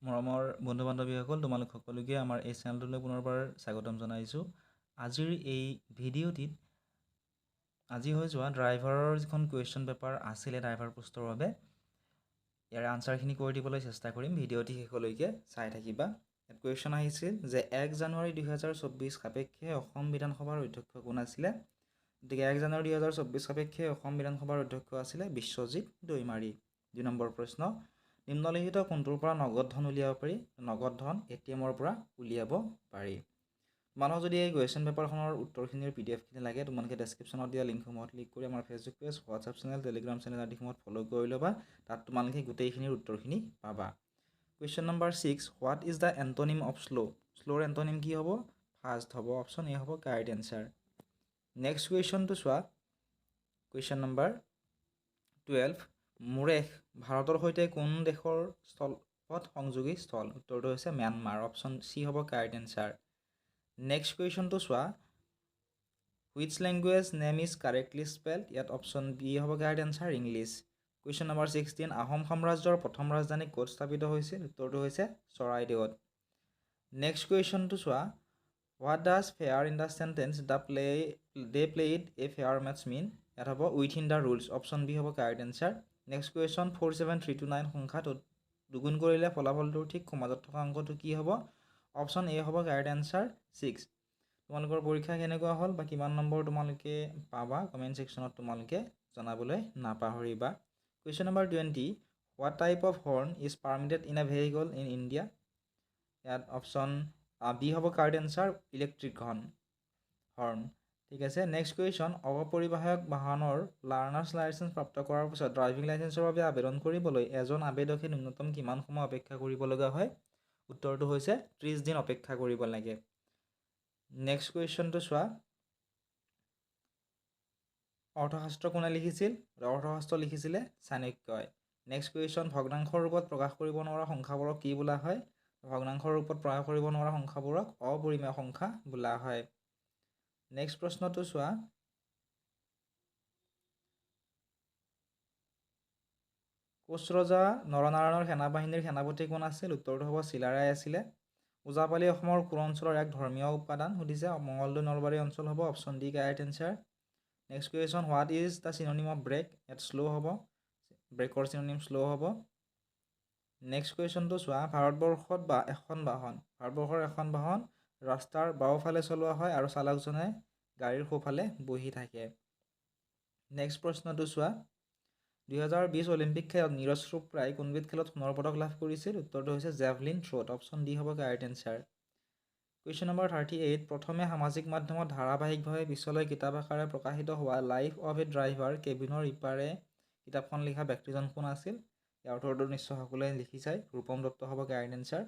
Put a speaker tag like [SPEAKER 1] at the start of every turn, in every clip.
[SPEAKER 1] মৰমৰ বন্ধু বান্ধৱীসকল, তোমালোক সকলোকে আমাৰ এই চেনেলটোলৈ পুনৰবাৰ স্বাগতম জনাইছোঁ। আজিৰ এই ভিডিঅ'টিত আজি হৈ যোৱা ড্ৰাইভাৰৰ যিখন কুৱেশ্যন পেপাৰ আছিলে ড্ৰাইভাৰ পোষ্টৰ বাবে, ইয়াৰ আনচাৰখিনি কৰি দিবলৈ চেষ্টা কৰিম। ভিডিঅ'টি শেষলৈকে চাই থাকিবা। ইয়াত কুৱেশ্যন আহিছিল যে 1 জানুৱাৰী 2024 সাপেক্ষে অসম বিধানসভাৰ অধ্যক্ষ কোন আছিলে? গতিকে 1 জানুৱাৰী 2024 সাপেক্ষে অসম বিধানসভাৰ অধ্যক্ষ আছিলে বিশ্বজিৎ দৈমাৰী। 2 নম্বৰ প্ৰশ্ন, নিম্নলিখিত কোনটোৰ পৰা নগদ ধন উলিয়াব পাৰি? নগদ ধন ATMৰ পৰা উলিয়াব পাৰি। তোমালোকক যদি এই কুৱেশ্যন পেপাৰখনৰ উত্তৰখিনিৰ PDF লাগে, তোমালোকে ডেছক্ৰিপশ্যনত দিয়া লিংকসমূহত ক্লিক কৰি আমাৰ Facebook page, WhatsApp channel, Telegram channel আদিসমূহত ফ'ল' কৰি ল'বা। তাত তোমালোকে গোটেইখিনিৰ উত্তৰখিনি পাবা। Question number 6, what is the antonym of slow'? শ্ল'ৰ এণ্টনিম কি হ'ব? ফাষ্ট হ'ব। অপশ্যন এ হ'ব কাৰেক্ট এনচাৰ। নেক্সট কুৱেশ্যনটো চোৱা। কুৱেশ্যন নম্বৰ 12, মুৰেশ ভাৰতৰ সৈতে কোন দেশৰ স্থলপথ সংযোগী স্থল? উত্তৰটো হৈছে ম্যানমাৰ। অপশ্যন চি হ'ব কাৰেক্ট এনচাৰ। নেক্সট কুৱেশ্যনটো চোৱা। Which language name is correctly spelled? ইয়াত অপশ্যন বি হ'ব correct answer, English. Question number 16, Ahom সাম্ৰাজ্যৰ প্ৰথম ৰাজধানী ক'ত স্থাপিত হৈছিল? উত্তৰটো হৈছে চৰাইদেউত। নেক্সট কুৱেশ্যনটো চোৱা। What does fair in the sentence they played a fair match mean? ইয়াত হ'ব within the rules. Option B হ'ব কাৰেক্ট এনচাৰ। নেক্সট কুৱেশ্যন 47329 সংখ্যাটোত দুগুণ কৰিলে ফলাফলটোৰ ঠিক সমাজত থকা অংকটো কি হ'ব? অপশ্যন এ হ'ব কাৰেক্ট এনচাৰ, 6। তোমালোকৰ পৰীক্ষা কেনেকুৱা হ'ল বা কিমান নম্বৰ তোমালোকে পাবা কমেণ্ট ছেকশ্যনত তোমালোকে জনাবলৈ নাপাহৰিবা। Question number 20, what type of horn is permitted in a vehicle in India? ইয়াত অপশ্যন বি হ'ব কাৰেক্ট এনচাৰ, ইলেক্ট্ৰিক হৰ্ণ। ঠিক আছে। নেক্সট কুৱেশ্যন, অপৰিবাহক বাহনৰ লাৰ্ণাৰ্ছ লাইচেন্স প্ৰাপ্ত কৰাৰ পিছত ড্ৰাইভিং লাইচেন্সৰ বাবে আবেদন কৰিবলৈ এজন আবেদকে ন্যূনতম কিমান সময় অপেক্ষা কৰিব লগা হয়? উত্তৰটো হৈছে 30 দিন অপেক্ষা কৰিব লাগে। নেক্সট কুৱেশ্যনটো চোৱা। অৰ্থশাস্ত্ৰ কোনে লিখিছিল? অৰ্থশাস্ত্ৰ লিখিছিলে চাণক্যই। নেক্সট কুৱেশ্যন, ভগ্নাংশৰ ৰূপত প্ৰকাশ কৰিব নোৱাৰা সংখ্যাবোৰক কি বোলা হয়? ভগ্নাংশৰ ৰূপত প্ৰকাশ কৰিব নোৱাৰা সংখ্যাবোৰক অপৰিমেয় সংখ্যা বোলা হয়। নেক্সট প্ৰশ্নটো চোৱা। কোচ ৰজা নৰনাৰায়ণৰ সেনাবাহিনীৰ সেনাপতি কোন আছিল? উত্তৰটো হ'ব চিলাৰায় আছিলে। ওজাপালি অসমৰ কোন অঞ্চলৰ এক ধৰ্মীয় উপাদান সুধিছে? মঙলদৈ নলবাৰী অঞ্চল হ'ব। Option D correct answer. Next question, what is the synonym of break? ইয়াত শ্ল' হ'ব। ব্ৰেকৰ চিননিম শ্ল' হ'ব। নেক্সট কুৱেশ্যনটো চোৱা। ভাৰতবৰ্ষৰ এখন বাহন ৰাস্তাৰ বাওঁফালে চলোৱা হয় আৰু চালকজনে গাড়ীৰ সোঁফালে বহি থাকে। নেক্সট প্ৰশ্নটো চোৱা। 2020 অলিম্পিক খেলত নীৰজ চোপ্ৰাই কোনবিধ খেলত সোণৰ পদক লাভ কৰিছিল? উত্তৰটো হৈছে জেভলিন থ্ৰ'ত। অপশ্যন ডি হ'ব কাৰেক্ট এনচাৰ। কুৱেশ্যন নম্বৰ 38, প্ৰথমে সামাজিক মাধ্যমত ধাৰাবাহিকভাৱে পিছলৈ কিতাপ আকাৰে প্ৰকাশিত হোৱা লাইফ অৱ এ ড্ৰাইভাৰ কেবিনৰ ইপাৰে কিতাপখন লিখা ব্যক্তিজন কোন আছিল? ইয়াৰ উত্তৰটো নিশ্চয় সকলোৱে লিখিছাই, ৰূপম দত্ত হ'ব correct answer.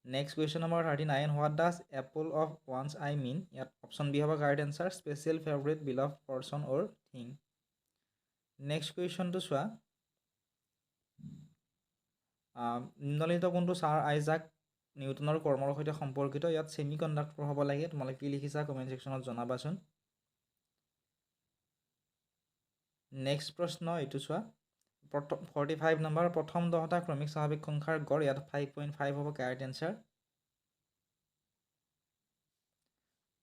[SPEAKER 1] Next question number 39, what does apple of one's eye mean? ইয়াত অপশ্যন বি হ'ব correct answer, special favourite beloved person or thing. Next কুৱেশ্যনটো চোৱা। নিম্নলিখিত কোনটো ছাৰ আইজাক নিউটনৰ কৰ্মৰ সৈতে সম্পৰ্কিত? ইয়াত ছেমি কণ্ডাক্টৰ হ'ব লাগে। তোমালোকে কি লিখিছা কমেণ্ট ছেকশ্যনত জনাবাচোন। নেক্সট প্ৰশ্ন এইটো চোৱা। 45 নম্বৰ, প্ৰথম 10টা ক্ৰমিক স্বাভাৱিক সংখ্যাৰ গড়? ইয়াত 5.5 হ'ব correct answer.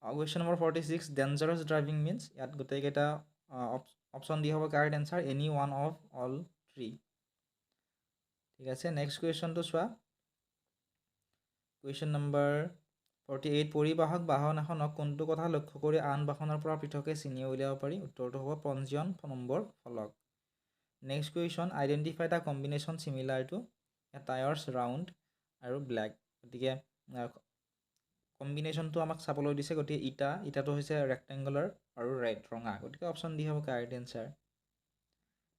[SPEAKER 1] Question number 46, dangerous driving means? ইয়াত গোটেইকেইটা অপশ্যন ডি হ'ব correct answer, any one of all 3। ঠিক আছে। নেক্সট কুৱেশ্যনটো চোৱা। কুৱেশ্যন নম্বৰ 48, পৰিবাহক বাহন এখনক কোনটো কথা লক্ষ্য কৰি আন বাহনৰ পৰা পৃথকে চিনি উলিয়াব পাৰি? উত্তৰটো হ'ব পঞ্জীয়ন নম্বৰ ফলক। Next question, identify the combination similar to a tyres round আৰু ব্লেক। গতিকে কম্বিনেশ্যনটো আমাক চাবলৈ দিছে। গতিকে ইটাটো হৈছে ৰেক্টেংগুলাৰ আৰু ৰেড ৰঙা। গতিকে অপশ্যন ডি হ'ব কাৰেক্ট এনচাৰ।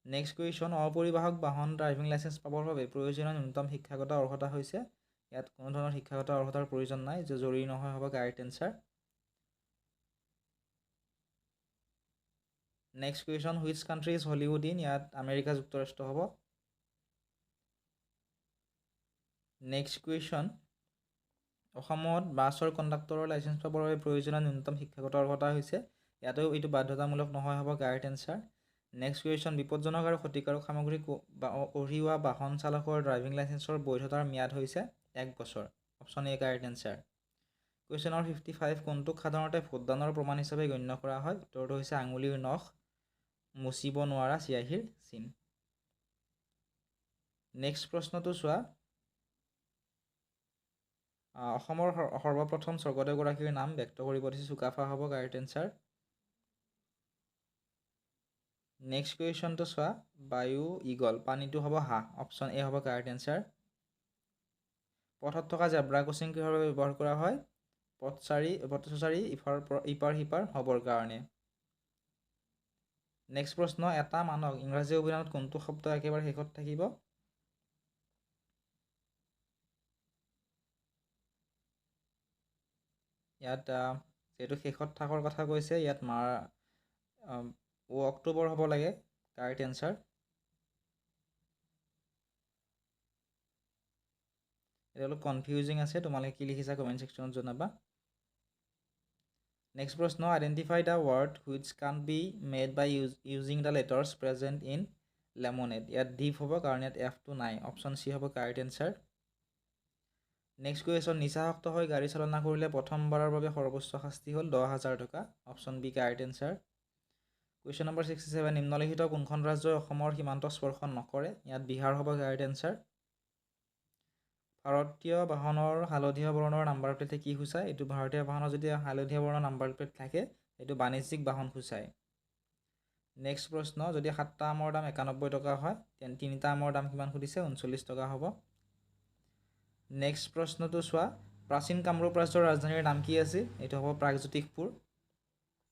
[SPEAKER 1] নেক্সট কুৱেশ্যন, অপৰিবাহক বাহন ড্ৰাইভিং লাইচেন্স পাবৰ বাবে প্ৰয়োজনীয় ন্যূনতম শিক্ষাগত অৰ্হতা হৈছে? ইয়াত কোনো ধৰণৰ শিক্ষাগত অৰ্হতাৰ প্ৰয়োজন নাই, যে জৰুৰী নহয় হ'ব correct answer. Next question, which country is Hollywood in? ইয়াত আমেৰিকা যুক্তৰাষ্ট্ৰ হ'ব। নেক্সট কুৱেশ্যন, অসমত বাছৰ কণ্ডাক্টৰৰ লাইচেন্স পাবৰ বাবে প্ৰয়োজনীয় ন্যূনতম শিক্ষাগত অৰ্হতা হৈছে? ইয়াতো এইটো বাধ্যতামূলক নহয় হ'ব কাৰেক্ট এনচাৰ। নেক্সট কুৱেশ্যন, বিপদজনক আৰু ক্ষতিকাৰক সামগ্ৰী কঢ়িওৱা বাহন চালকৰ ড্ৰাইভিং লাইচেন্সৰ বৈধতাৰ ম্যাদ হৈছে 1 বছৰ। Option A correct answer. Question number 55, কোনটোক সাধাৰণতে ভোটদানৰ প্ৰমাণ হিচাপে গণ্য কৰা হয়? উত্তৰটো হৈছে আঙুলিৰ নখ মুচিব নোৱাৰা চিয়াহীৰ চিন। নেক্সট প্ৰশ্নটো চোৱা, অসমৰ সৰ্বপ্ৰথম স্বৰ্গদেউগৰাকীৰ নাম ব্যক্ত কৰিব দিছে, চুকাফা হ'ব কাৰেক্ট এনচাৰ। নেক্সট কুৱেশ্যনটো চোৱা, বায়ু ঈগল, পানীটো হ'ব হাঁহ। অপশ্যন এ হ'ব কাৰেক্ট এনচাৰ। পথত থকা জেব্ৰা ক্ৰচিং কিহৰ বাবে ব্যৱহাৰ কৰা হয়? পথচাৰী ইপাৰ সিপাৰ হ'বৰ কাৰণে। নেক্সট প্ৰশ্ন, এটা মানক ইংৰাজী অভিধানত কোনটো শব্দ একেবাৰে শেষত থাকিব? ইয়াত যিহেতু শেষত থকাৰ কথা কৈছে, ইয়াত অক্টোবৰ হ'ব লাগে কাৰেক্ট এনচাৰ। এটা অলপ কনফিউজিং আছে, তোমালোকে কি লিখিছা কমেণ্ট ছেকশ্যনত জনাবা। নেক্সট প্ৰশ্ন, identify the word which can be made by using the letters present in lemonade. ইয়াত ডিপ হ'ব কাৰণ ইয়াত এফটো নাই। অপশ্যন চি হ'ব কাৰেক্ট এনচাৰ। নেক্সট কুৱেশ্যন, নিচাসক্ত হৈ গাড়ী চালনা কৰিলে প্ৰথমবাৰৰ বাবে সৰ্বোচ্চ শাস্তি হ'ল 10,000 টকা। Option B correct answer. Question number 67, নিম্নলিখিত কোনখন ৰাজ্যই অসমৰ সীমান্ত স্পৰ্শ নকৰে? ইয়াত বিহাৰ হ'ব কাৰেক্ট এনচাৰ। ভাৰতীয় বাহনৰ হালধীয়া বৰ্ণৰ নাম্বাৰ প্লেটে কি সূচায়? এইটো ভাৰতীয় বাহনৰ যদি হালধীয়া বৰ্ণৰ নাম্বাৰ প্লেট থাকে এইটো বাণিজ্যিক বাহন সূচায়। নেক্সট প্ৰশ্ন, যদি 7টা আমৰ দাম 91 টকা হয় তেন্তে 3টা আমৰ দাম কিমান সুধিছে? 39 টকা হ'ব। নেক্সট প্ৰশ্নটো চোৱা, প্ৰাচীন কামৰূপ ৰাজ্যৰ ৰাজধানীৰ নাম কি আছিল? এইটো হ'ব প্ৰাগজ্যোতিষপুৰ।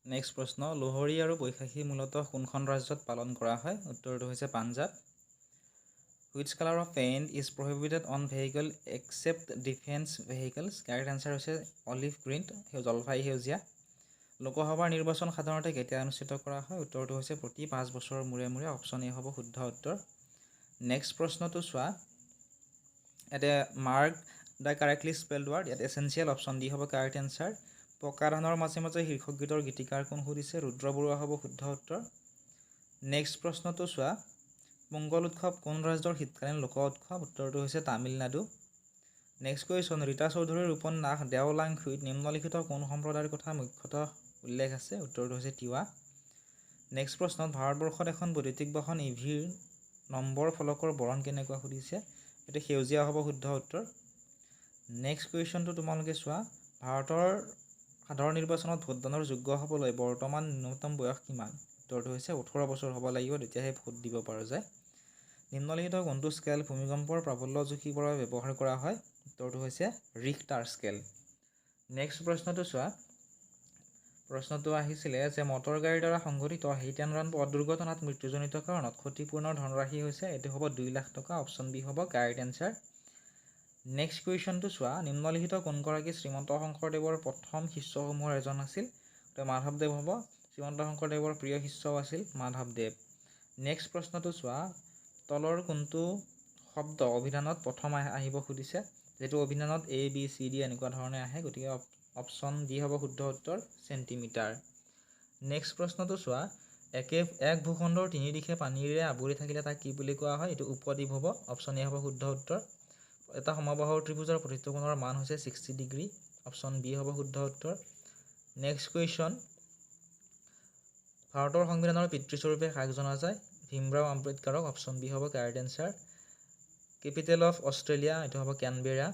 [SPEAKER 1] নেক্সট প্ৰশ্ন, লোহৰী আৰু বৈশাখী মূলতঃ কোনখন ৰাজ্যত পালন কৰা হয়? উত্তৰটো হৈছে Punjab. Which colour of paint is prohibited on vehicle except defence vehicles? Correct answer হৈছে অলিভ গ্ৰীণ, জলফাই সেউজীয়া। লোকসভাৰ নিৰ্বাচন সাধাৰণতে কেতিয়া অনুষ্ঠিত কৰা হয়? উত্তৰটো হৈছে প্ৰতি 5 বছৰৰ মূৰে মূৰে। অপশ্যন এ হ'ব শুদ্ধ উত্তৰ। নেক্সট প্ৰশ্নটো চোৱা, ইয়াতে mark the correctly spelled ward, ইয়াত এছেঞ্চিয়েল। অপশ্যন ডি হ'ব কাৰেক্ট এনচাৰ। পকা ধানৰ মাজে মাজে শীৰ্ষক গীতৰ গীতিকাৰ কোন সুধিছে? ৰুদ্ৰ বৰুৱা হ'ব শুদ্ধ উত্তৰ। নেক্সট প্ৰশ্নটো চোৱা, পোংগল উৎসৱ কোন ৰাজ্যৰ শীতকালীন লোক উৎসৱ? উত্তৰটো হৈছে তামিলনাডু। নেক্সট কুৱেশ্যন, ৰীতা চৌধুৰীৰ উপন্যাস দেওলাংখুইত নিম্নলিখিত কোন সম্প্ৰদায়ৰ কথা মুখ্যতঃ উল্লেখ আছে? উত্তৰটো হৈছে তিৱা। নেক্সট প্ৰশ্নত, ভাৰতবৰ্ষত এখন বৈদ্যুতিক বাহন ইভিৰ নম্বৰ ফলকৰ বৰণ কেনেকুৱা সুধিছে? এইটো সেউজীয়া হ'ব শুদ্ধ উত্তৰ। নেক্সট কুৱেশ্যনটো তোমালোকে চোৱা, ভাৰতৰ সাধাৰণ নিৰ্বাচনত ভোটদানৰ যোগ্য হ'বলৈ বৰ্তমান ন্যূনতম বয়স কিমান? উত্তৰটো হৈছে 18 বছৰ হ'ব লাগিব, তেতিয়াহে ভোট দিব পৰা যায়। নিম্নলিখিত কোনটো স্কেল ভূমিকম্পৰ প্ৰাবল্য জুখিবৰ বাবে ব্যৱহাৰ কৰা হয়? উত্তৰটো হৈছে ৰিখটাৰ স্কেল। নেক্সট প্ৰশ্নটো চোৱা, প্ৰশ্নটো আহিছিলে যে মটৰ গাড়ীৰ দ্বাৰা সংঘটিত হিট এণ্ড ৰাণ পথ দুৰ্ঘটনাত মৃত্যুজনিত কাৰণত ক্ষতিপূৰণৰ ধনৰাশি হৈছে? এইটো হ'ব 2 লাখ টকা। অপশ্যন বি হ'ব কাৰেক্ট এনচাৰ। নেক্সট কুৱেশ্যনটো চোৱা, নিম্নলিখিত কোনগৰাকী শ্ৰীমন্ত শংকৰদেৱৰ প্ৰথম শিষ্যসমূহৰ এজন আছিল? মাধৱদেৱ হ'ব। শ্ৰীমন্ত শংকৰদেৱৰ প্ৰিয় শিষ্যও আছিল মাধৱদেৱ। নেক্সট প্ৰশ্নটো চোৱা, তলৰ কোনটো শব্দ অভিধানত প্ৰথম আহিব সুধিছে? যিটো অভিধানত A, B, C, D এনেকুৱা ধৰণে আহে, গতিকে অপশ্যন ডি হ'ব শুদ্ধ উত্তৰ, চেণ্টিমিটাৰ। নেক্সট প্ৰশ্নটো চোৱা, এক ভূখণ্ডৰ 3 দিশে পানীৰে আৱৰি থাকিলে তাক কি বুলি কোৱা হয়? এইটো উপদ্বীপ হ'ব। অপশ্যন এ হ'ব শুদ্ধ উত্তৰ। এটা সমবাহুৰ ত্ৰিভুজৰ প্ৰতিটো কোণৰ মান হৈছে 60 ডিগ্ৰী। অপশ্যন বি হ'ব শুদ্ধ উত্তৰ। নেক্সট কুৱেশ্যন, ভাৰতৰ সংবিধানৰ পিতৃস্বৰূপে কাক জনা যায়? ভীমৰাও আম্বেদকাৰক। অপশ্যন বি হ'ব correct answer. Capital of Australia, এইটো হ'ব কেনবেৰা।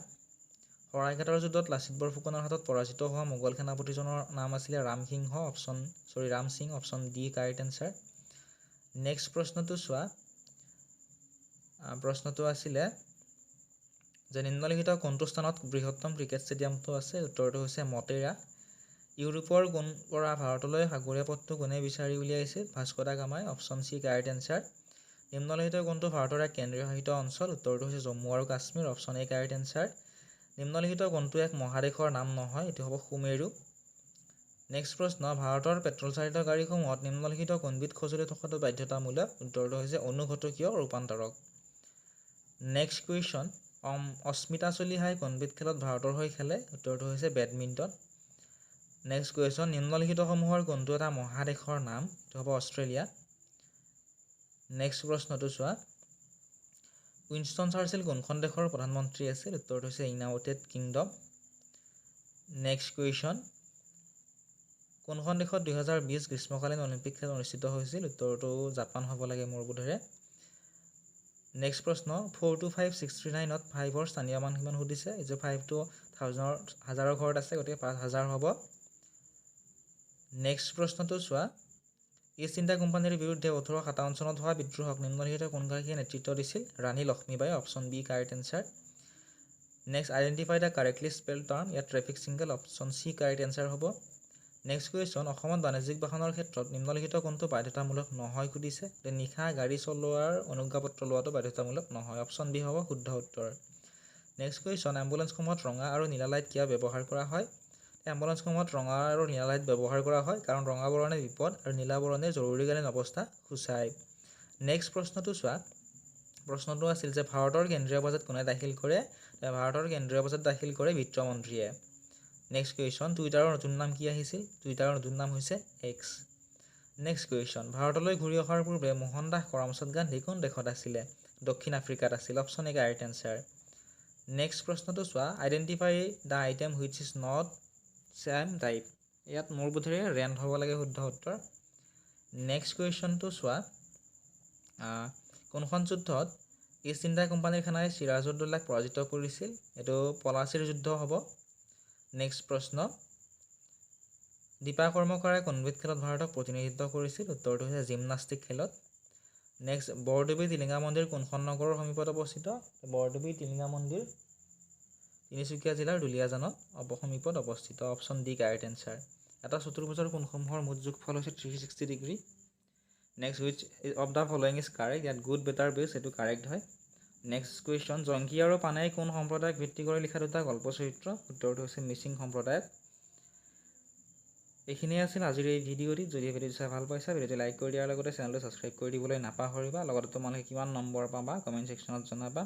[SPEAKER 1] শৰাইঘাটৰ যুদ্ধত লাচিত বৰফুকনৰ হাতত পৰাজিত হোৱা মোগল সেনাপতিজনৰ নাম আছিলে Ram Singh. Option D correct answer. Next প্ৰশ্নটো চোৱা, প্ৰশ্নটো আছিলে যে নিম্নলিখিত কোনটো স্থানত বৃহত্তম ক্ৰিকেট ষ্টেডিয়ামটো আছে? উত্তৰটো হৈছে মটেৰা। ইউৰোপৰ কোন পৰা ভাৰতলৈ সাগৰীয় পথটো কোনে বিচাৰি উলিয়াইছিল? ভাস্কো দা গামাই। Option C correct answer. নিম্নলিখিত কোনটো ভাৰতৰ এক কেন্দ্ৰীয় শাসিত অঞ্চল? উত্তৰটো হৈছে জম্মু আৰু Kashmir. Option A correct answer. নিম্নলিখিত কোনটো এক মহাদেশৰ নাম নহয়? এইটো হ'ব সুমেৰু। নেক্সট প্ৰশ্ন, ভাৰতৰ পেট্ৰল চালিত গাড়ীসমূহত নিম্নলিখিত কোনবিধ সঁজুলি থকাটো বাধ্যতামূলক? উত্তৰটো হৈছে অনুঘটকীয় ৰূপান্তৰক। নেক্সট কুৱেশ্যন, অস্মিতা চলিহাই কোনবিধ খেলত ভাৰতৰ হৈ খেলে? উত্তৰটো হৈছে বেডমিণ্টন। নেক্সট কুৱেশ্যন, নিম্নলিখিতসমূহৰ কোনটো এটা মহাদেশৰ নাম? এইটো হ'ব অষ্ট্ৰেলিয়া। নেক্সট প্ৰশ্নটো চোৱা উইনষ্টন চাৰ্চিল কোনখন দেশৰ প্ৰধানমন্ত্ৰী আছিল উত্তৰটো হৈছে ইউনাইটেড কিংডম নেক্সট কুৱেশ্যন কোনখন দেশত 2020 গ্ৰীষ্মকালীন অলিম্পিক খেল অনুষ্ঠিত হৈছিল উত্তৰটো জাপান হ'ব লাগে মোৰ বোধেৰে নেক্সট প্ৰশ্ন 42569 5ৰ স্থানীয় মান কিমান সুধিছে এই যে 5টো হাজাৰৰ ঘৰত আছে গতিকে 5000 হ'ব নেক্সট প্ৰশ্নটো চোৱা ইষ্ট ইণ্ডিয়া কোম্পানীৰ বিৰুদ্ধে 1857 চনত হোৱা বিদ্ৰোহক নিম্নলিখিত কোনগৰাকীয়ে নেতৃত্ব দিছিল Rani Lakshmibai option B correct answer next identify the correctly spell term ইয়াত traffic signal option C correct answer হ'ব নেক্সট কুৱেশ্যন অসমত বাণিজ্যিক বাহনৰ ক্ষেত্ৰত নিম্নলিখিত কোনটো বাধ্যতামূলক নহয় সুধিছে নিশা গাড়ী চলোৱাৰ অনুজ্ঞাপত্ৰ লোৱাটো বাধ্যতামূলক নহয় অপশ্যন বি হ'ব শুদ্ধ উত্তৰ নেক্সট কুৱেশ্যন এম্বুলেন্সসমূহত ৰঙা আৰু নীলা লাইট কিয় ব্যৱহাৰ কৰা হয় এম্বুলেন্সসমূহত ৰঙা আৰু নীলা লাইট ব্যৱহাৰ কৰা হয় কাৰণ ৰঙা বৰণে বিপদ আৰু নীলা বৰণে জৰুৰীকালীন অৱস্থা সূচায় নেক্সট প্ৰশ্নটো চোৱা প্ৰশ্নটো আছিল যে ভাৰতৰ কেন্দ্ৰীয় বাজেট কোনে দাখিল কৰে ভাৰতৰ কেন্দ্ৰীয় বাজেট দাখিল কৰে বিত্তমন্ত্ৰীয়ে নেক্সট কুৱেশ্যন টুইটাৰৰ নতুন নাম কি আহিছিল টুইটাৰৰ নতুন নাম হৈছে এক্স নেক্সট কুৱেশ্যন ভাৰতলৈ ঘূৰি অহাৰ পূৰ্বে মোহন দাস কৰমচাঁদ গান্ধী কোন দেশত আছিলে দক্ষিণ আফ্ৰিকাত আছিল option A correct answer next প্ৰশ্নটো চোৱা identify the item which is not same type ইয়াত মোৰ বোধেৰে ৰেণ্ট হ'ব লাগে শুদ্ধ উত্তৰ নেক্সট কুৱেশ্যনটো চোৱা কোনখন যুদ্ধত ইষ্ট ইণ্ডিয়া কোম্পানীৰ সেনাই চিৰাজউদ্দৌলাক পৰাজিত কৰিছিল এইটো পলাচিৰ যুদ্ধ হ'ব নেক্সট প্ৰশ্ন দীপা কৰ্মকাৰে কোনবিধ খেলত ভাৰতক প্ৰতিনিধিত্ব কৰিছিল উত্তৰটো হৈছে জিমনাষ্টিক খেলত নেক্সট বৰদুবী টিলিঙা মন্দিৰ কোনখন নগৰৰ সমীপত অৱস্থিত বৰদুবী টিলিঙা মন্দিৰ তিনিচুকীয়া জিলাৰ দুলীয়াজানত সমীপত অৱস্থিত অপশ্যন ডি কাৰেক্ট এনচাৰ এটা চতুৰ্ভুজৰ কোণসমূহৰ মুঠ যোগফল হৈছে 360 degree next which of the following is correct ইয়াত গুড বেটাৰ বেষ্ট এইটো কাৰেক্ট হয় নেক্সট কুৱেশ্যন জংকী আৰু পানেই কোন সম্প্ৰদায়ক ভিত্তি কৰি লিখা দুটা গল্প চৰিত্ৰ উত্তৰটো হৈছে মিচিং সম্প্ৰদায়ক এইখিনিয়ে আছিল আজিৰ এই ভিডিঅ'টি যদি ভিডিঅ'টো চাই ভাল পাইছা ভিডিঅ'টো লাইক কৰি দিয়াৰ লগতে চেনেলটো ছাবস্ক্ৰাইব কৰি দিবলৈ নাপাহৰিবা লগতে তোমালোকে কিমান নম্বৰ পাবা কমেণ্ট ছেকশ্যনত জনাবা